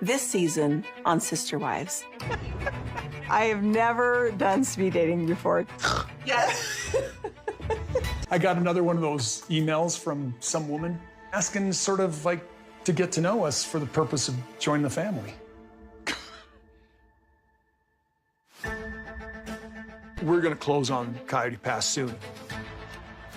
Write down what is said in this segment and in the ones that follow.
This season on Sister Wives. I have never done speed dating before. Yes. I got another one of those emails from some woman asking sort of like to get to know us for the purpose of joining the family. We're gonna close on Coyote Pass soon.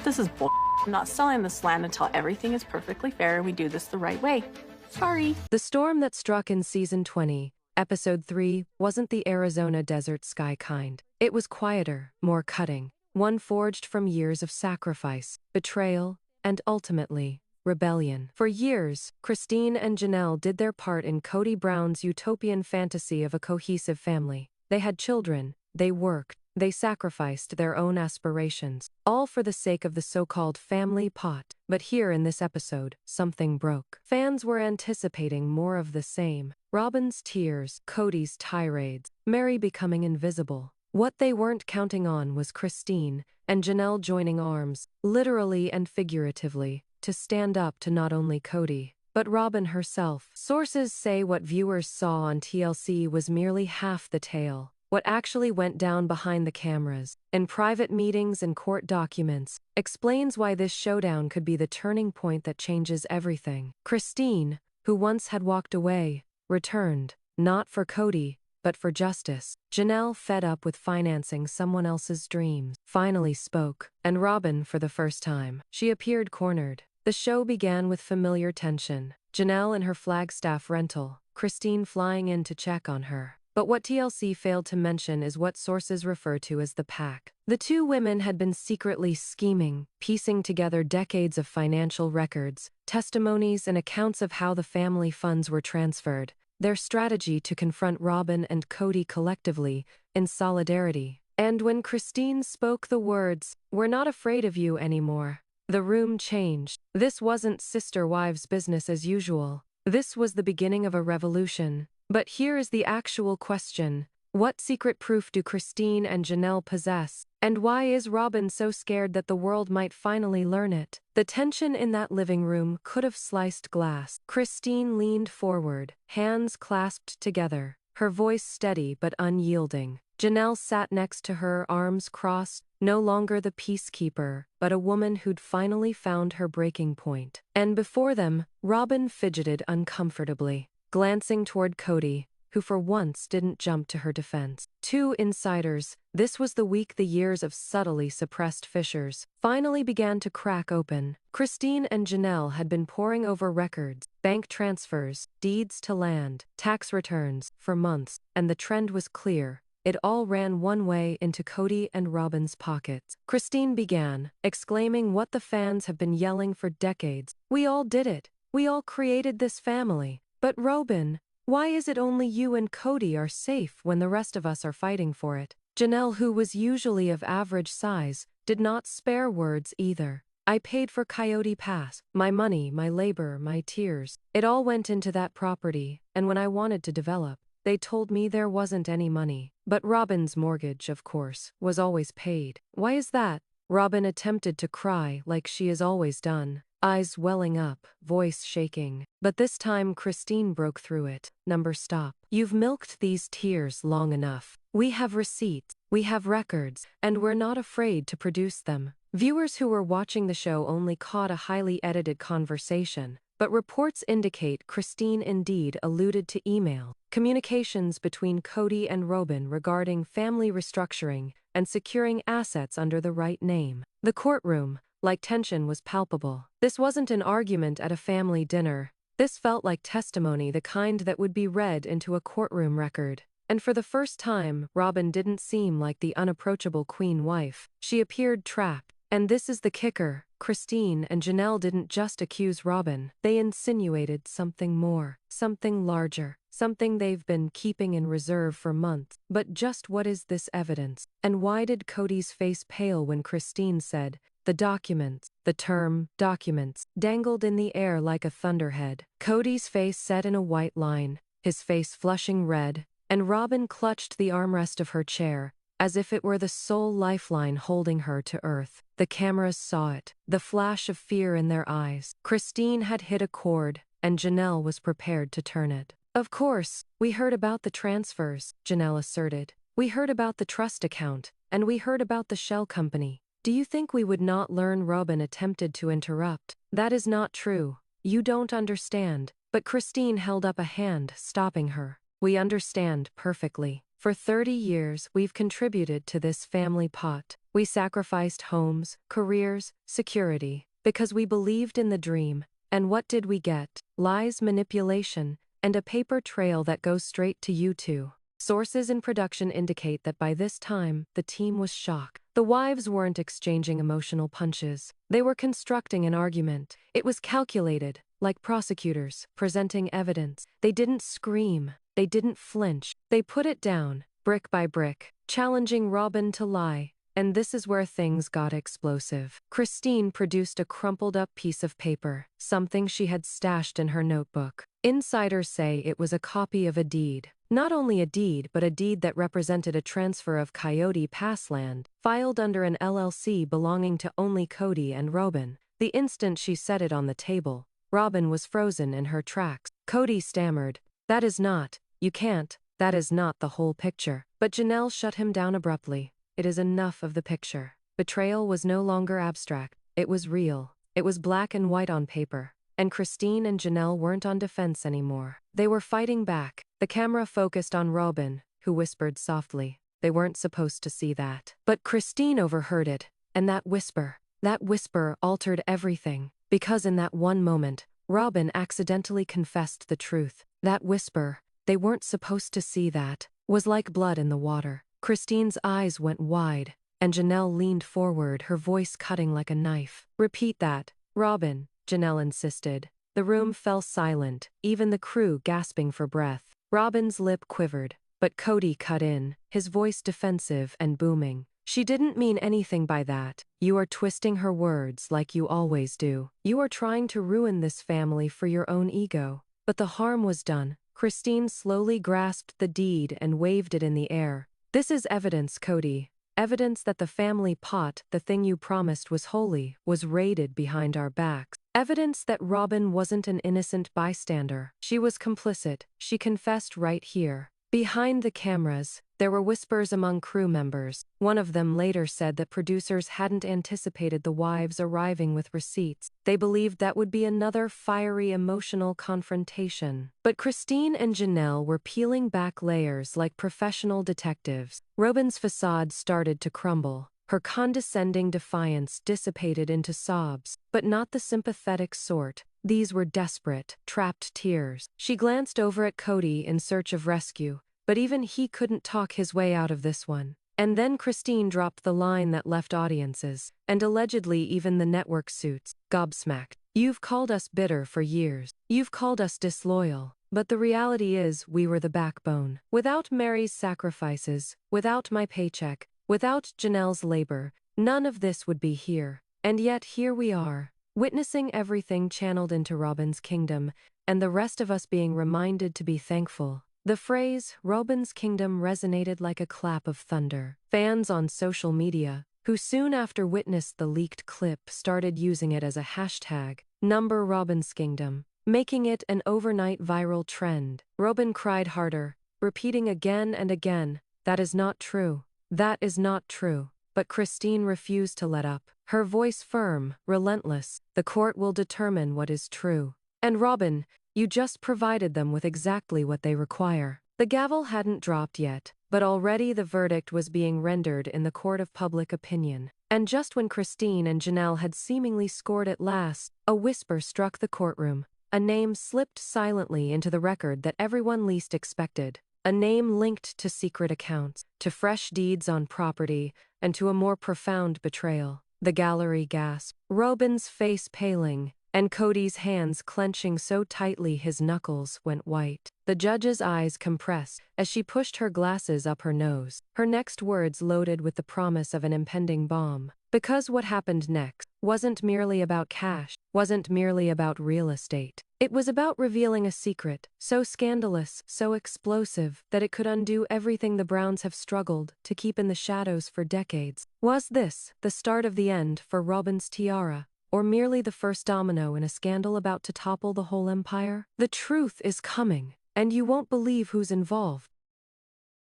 This is bull. I'm not selling this land until everything is perfectly fair and we do this the right way. Sorry. The storm that struck in Season 20, Episode 3, wasn't the Arizona desert sky kind. It was quieter, more cutting, one forged from years of sacrifice, betrayal, and ultimately, rebellion. For years, Christine and Janelle did their part in Kody Brown's utopian fantasy of a cohesive family. They had children, they worked, they sacrificed their own aspirations, all for the sake of the so-called family pot. But here in this episode, something broke. Fans were anticipating more of the same. Robyn's tears, Kody's tirades, Meri becoming invisible. What they weren't counting on was Christine and Janelle joining arms, literally and figuratively, to stand up to not only Kody, but Robyn herself. Sources say what viewers saw on TLC was merely half the tale. What actually went down behind the cameras, in private meetings and court documents, explains why this showdown could be the turning point that changes everything. Christine, who once had walked away, returned, not for Kody, but for justice. Janelle, fed up with financing someone else's dreams, finally spoke, and Robyn, for the first time, she appeared cornered. The show began with familiar tension. Janelle in her Flagstaff rental, Christine flying in to check on her. But what TLC failed to mention is what sources refer to as the pack. The two women had been secretly scheming, piecing together decades of financial records, testimonies, and accounts of how the family funds were transferred, their strategy to confront Robyn and Kody collectively, in solidarity. And when Christine spoke the words, "We're not afraid of you anymore," the room changed. This wasn't Sister Wives business as usual. This was the beginning of a revolution. But here is the actual question. What secret proof do Christine and Janelle possess? And why is Robyn so scared that the world might finally learn it? The tension in that living room could have sliced glass. Christine leaned forward, hands clasped together, her voice steady but unyielding. Janelle sat next to her, arms crossed, no longer the peacekeeper, but a woman who'd finally found her breaking point. And before them, Robyn fidgeted uncomfortably, glancing toward Kody, who for once didn't jump to her defense. Two insiders, this was the week the years of subtly suppressed fissures finally began to crack open. Christine and Janelle had been poring over records, bank transfers, deeds to land, tax returns, for months, and the trend was clear. It all ran one way, into Kody and Robyn's pockets. Christine began, exclaiming what the fans have been yelling for decades. "We all did it. We all created this family. But Robyn, why is it only you and Kody are safe when the rest of us are fighting for it?" Janelle, who was usually of average size, did not spare words either. "I paid for Coyote Pass. My money, my labor, my tears. It all went into that property, and when I wanted to develop, they told me there wasn't any money. But Robyn's mortgage, of course, was always paid." "Why is that?" Robyn attempted to cry like she has always done, eyes welling up, voice shaking. But this time Christine broke through it. "Number, stop. You've milked these tears long enough. We have receipts, we have records, and we're not afraid to produce them." Viewers who were watching the show only caught a highly edited conversation, but reports indicate Christine indeed alluded to email communications between Kody and Robyn regarding family restructuring and securing assets under the right name. The courtroom, like tension, was palpable. This wasn't an argument at a family dinner. This felt like testimony, the kind that would be read into a courtroom record. And for the first time, Robyn didn't seem like the unapproachable queen wife. She appeared trapped. And this is the kicker. Christine and Janelle didn't just accuse Robyn. They insinuated something more, something larger, something they've been keeping in reserve for months. But just what is this evidence? And why did Kody's face pale when Christine said, "The documents"? The term, documents, dangled in the air like a thunderhead. Kody's face set in a white line, his face flushing red, and Robyn clutched the armrest of her chair, as if it were the sole lifeline holding her to earth. The cameras saw it, the flash of fear in their eyes. Christine had hit a chord, and Janelle was prepared to turn it. Of course, we heard about the transfers, Janelle asserted. We heard about the trust account, and we heard about the shell company. Do you think we would not learn? Robyn attempted to interrupt. That is not true. You don't understand. But Christine held up a hand, stopping her. We understand perfectly. For 30 years, we've contributed to this family pot. We sacrificed homes, careers, security, because we believed in the dream. And what did we get? Lies, manipulation, and a paper trail that goes straight to you two. Sources in production indicate that by this time, the team was shocked. The wives weren't exchanging emotional punches. They were constructing an argument. It was calculated, like prosecutors, presenting evidence. They didn't scream. They didn't flinch. They put it down, brick by brick, challenging Robyn to lie. And this is where things got explosive. Christine produced a crumpled-up piece of paper, something she had stashed in her notebook. Insiders say it was a copy of a deed. Not only a deed, but a deed that represented a transfer of Coyote Pass land, filed under an LLC belonging to only Kody and Robyn. The instant she set it on the table, Robyn was frozen in her tracks. Kody stammered, "That is not, you can't, that is not the whole picture." But Janelle shut him down abruptly. It is enough of the picture. Betrayal was no longer abstract. It was real. It was black and white on paper. And Christine and Janelle weren't on defense anymore. They were fighting back. The camera focused on Robyn, who whispered softly. They weren't supposed to see that. But Christine overheard it. And that whisper altered everything. Because in that one moment, Robyn accidentally confessed the truth. That whisper, they weren't supposed to see that, was like blood in the water. Christine's eyes went wide, and Janelle leaned forward, her voice cutting like a knife. "Repeat that, Robyn," Janelle insisted. The room fell silent, even the crew gasping for breath. Robyn's lip quivered, but Kody cut in, his voice defensive and booming. "She didn't mean anything by that. You are twisting her words like you always do. You are trying to ruin this family for your own ego." But the harm was done. Christine slowly grasped the deed and waved it in the air. "This is evidence, Kody. Evidence that the family pot, the thing you promised was holy, was raided behind our backs. Evidence that Robyn wasn't an innocent bystander. She was complicit. She confessed right here." Behind the cameras, there were whispers among crew members. One of them later said that producers hadn't anticipated the wives arriving with receipts. They believed that would be another fiery emotional confrontation. But Christine and Janelle were peeling back layers like professional detectives. Robyn's facade started to crumble. Her condescending defiance dissipated into sobs, but not the sympathetic sort. These were desperate, trapped tears. She glanced over at Kody in search of rescue, but even he couldn't talk his way out of this one. And then Christine dropped the line that left audiences, and allegedly even the network suits, gobsmacked. "You've called us bitter for years. You've called us disloyal. But the reality is we were the backbone. Without Meri's sacrifices, without my paycheck, without Janelle's labor, none of this would be here. And yet here we are, witnessing everything channeled into Robyn's kingdom, and the rest of us being reminded to be thankful." The phrase, Robyn's kingdom, resonated like a clap of thunder. Fans on social media, who soon after witnessed the leaked clip, started using it as a hashtag, #Robyn's Kingdom, making it an overnight viral trend. Robyn cried harder, repeating again and again, "That is not true. That is not true." But Christine refused to let up. Her voice firm, relentless. "The court will determine what is true. And Robyn, you just provided them with exactly what they require." The gavel hadn't dropped yet, but already the verdict was being rendered in the court of public opinion. And just when Christine and Janelle had seemingly scored at last, a whisper struck the courtroom. A name slipped silently into the record that everyone least expected. A name linked to secret accounts, to fresh deeds on property, and to a more profound betrayal. The gallery gasped, Robyn's face paling, and Kody's hands clenching so tightly his knuckles went white. The judge's eyes compressed as she pushed her glasses up her nose, her next words loaded with the promise of an impending bomb. Because what happened next wasn't merely about cash, wasn't merely about real estate. It was about revealing a secret, so scandalous, so explosive, that it could undo everything the Browns have struggled to keep in the shadows for decades. Was this the start of the end for Robyn's tiara, or merely the first domino in a scandal about to topple the whole empire? The truth is coming, And you won't believe who's involved.